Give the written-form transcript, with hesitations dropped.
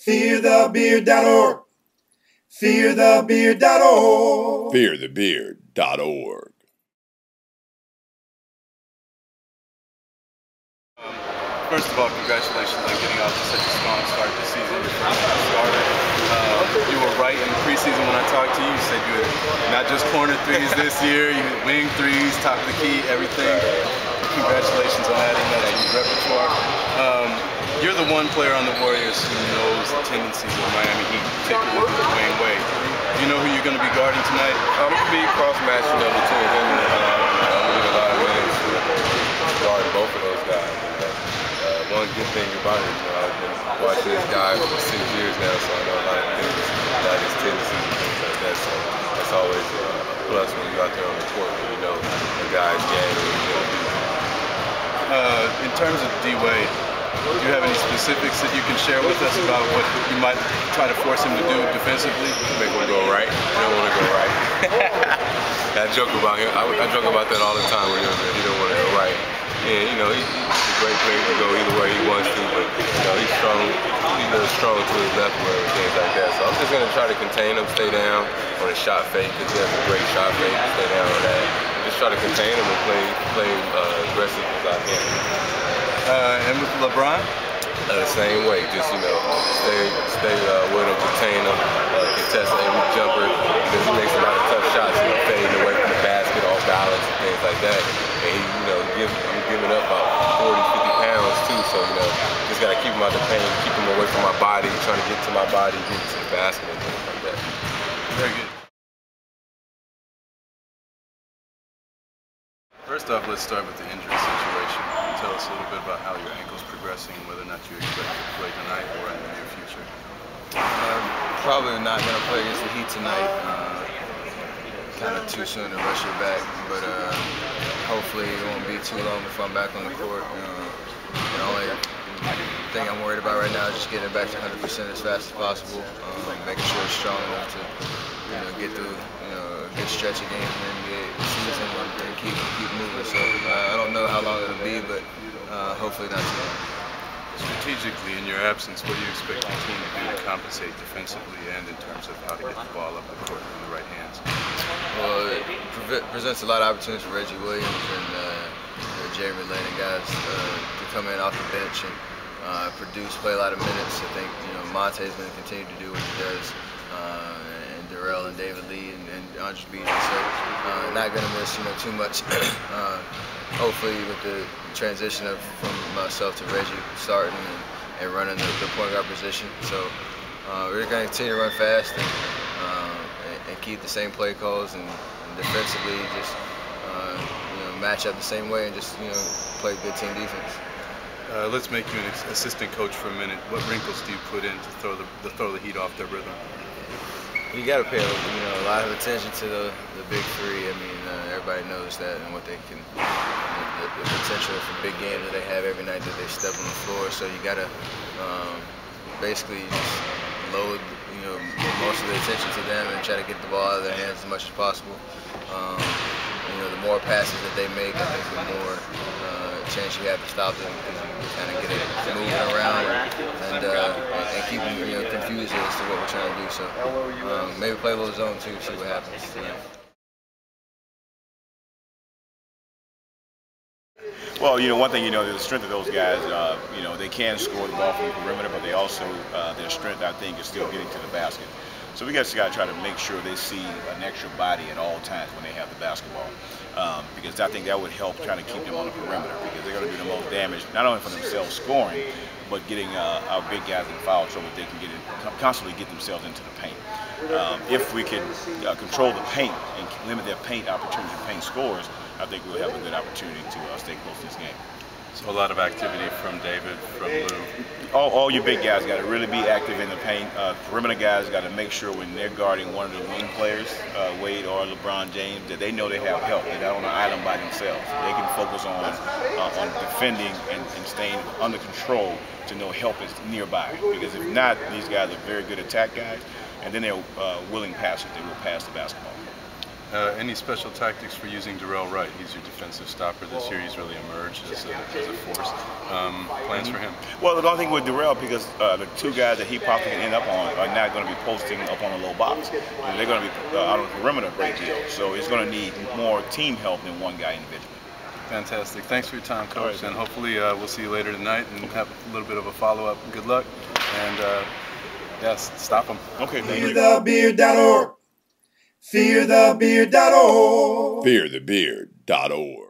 FearTheBeard.org. FearTheBeard.org. FearTheBeard.org. First of all, congratulations on getting off to such a strong start this season. Your first starter. You were right in the preseason when I talked to you. You said you had not just corner threes this year, you had wing threes, top of the key, everything. Congratulations on adding that to your repertoire. You're the one player on the Warriors who knows the tendencies of Miami Heat, particularly with Dwayne Wade. Do you know who you're going to be guarding tonight? I'm going to be cross-matching the two of them. I'm going to get a lot of minutes guarding both of those guys. One good thing about it, I've been watching this guy for 6 years now, so I know a lot of things about his tendencies and things like that. So that's always a plus when you're out there on the court and you know a guy's game and what he's going to do. In terms of D-Wade, do you have any specifics that you can share with us about what you might try to force him to do defensively? Make him go right. He don't want to go right. I joke about him. I joke about that all the time when he don't want to go right. And you know, he's a great player. He can go either way he wants to, but you know, he's strong. He's really strong to his left foot and things like that. So I'm just gonna try to contain him, stay down on his shot fake because he has a great shot fake. Stay down on that. Just try to contain him and play aggressive as I can. And with LeBron? The same way, just you know, stay with him, contain him, contest every jumper because he makes a lot of tough shots, you know, fading away from the basket, off balance and things like that. And he, you know, I'm giving up about 40, 50 pounds too, so you know, just gotta keep him out the paint, keep him away from my body, trying to get to my body, get to the basket and things like that. Very good. First off, let's start with the injury situation. Tell us a little bit about how your ankle's progressing and whether or not you expect to play tonight or in the near future. Probably not going to play against the Heat tonight. Kind of too soon to rush it back, but hopefully it won't be too long before I'm back on the court. The only thing I'm worried about right now is just getting it back to 100% as fast as possible, making sure it's strong enough to get through a good stretch of games in the NBA season and keep moving. So I don't know how long it'll be, but hopefully not too long. Strategically, in your absence, what do you expect your team to do to compensate defensively and in terms of how to get the ball up the court in the right hands? Well, it presents a lot of opportunities for Reggie Williams and Jeremy Lin and guys to come in off the bench and play a lot of minutes. I think Monte is going to continue to do what he does, and Darrell and David Lee and Andre Beach. So not going to miss too much. Hopefully with the transition from myself to Reggie starting and running the point guard position. So we're going to continue to run fast and keep the same play calls and defensively just match up the same way and just play good team defense. Let's make you an assistant coach for a minute. What wrinkles do you put in to throw the Heat off their rhythm? You got to pay a lot of attention to the big three. I mean, everybody knows that and what they can, the potential for big games that they have every night that they step on the floor. So you got to basically just load, most of the attention to them and try to get the ball out of their hands as much as possible. The more passes that they make, I think the more chance you have to stop them because you kind of get it moving around and keep them confused as to what we're trying to do. So maybe play a little zone too, see what happens tonight. Well, one thing the strength of those guys, they can score the ball from the perimeter, but they also, their strength, I think, is still getting to the basket. So we just got to try to make sure they see an extra body at all times when they have the basketball, because I think that would help trying to keep them on the perimeter, because they're going to do the most damage, not only for themselves scoring, but getting our big guys in foul trouble. They can constantly get themselves into the paint. If we can control the paint and limit their paint opportunity to paint scores, I think we'll have a good opportunity to stay close to this game. So a lot of activity from David, from Lou. All your big guys got to really be active in the paint. Perimeter guys got to make sure when they're guarding one of the wing players, Wade or LeBron James, that they know they have help. They're not on an island by themselves. They can focus on defending and staying under control to know help is nearby. Because if not, these guys are very good attack guys, and then they're willing passers. They will pass the basketball. Any special tactics for using Darrell Wright? He's your defensive stopper this year. He's really emerged as a force. Plans for him? Well, the only thing with Darrell, because the two guys that he possibly can end up on are not going to be posting up on the low box. They're going to be out on the perimeter a great deal. So it's going to need more team help than one guy individually. Fantastic. Thanks for your time, Coach. And hopefully we'll see you later tonight and have a little bit of a follow-up. Good luck. And yes, stop him. Okay, thank you. FearTheBeard.org. FearTheBeard.org. FearTheBeard.org.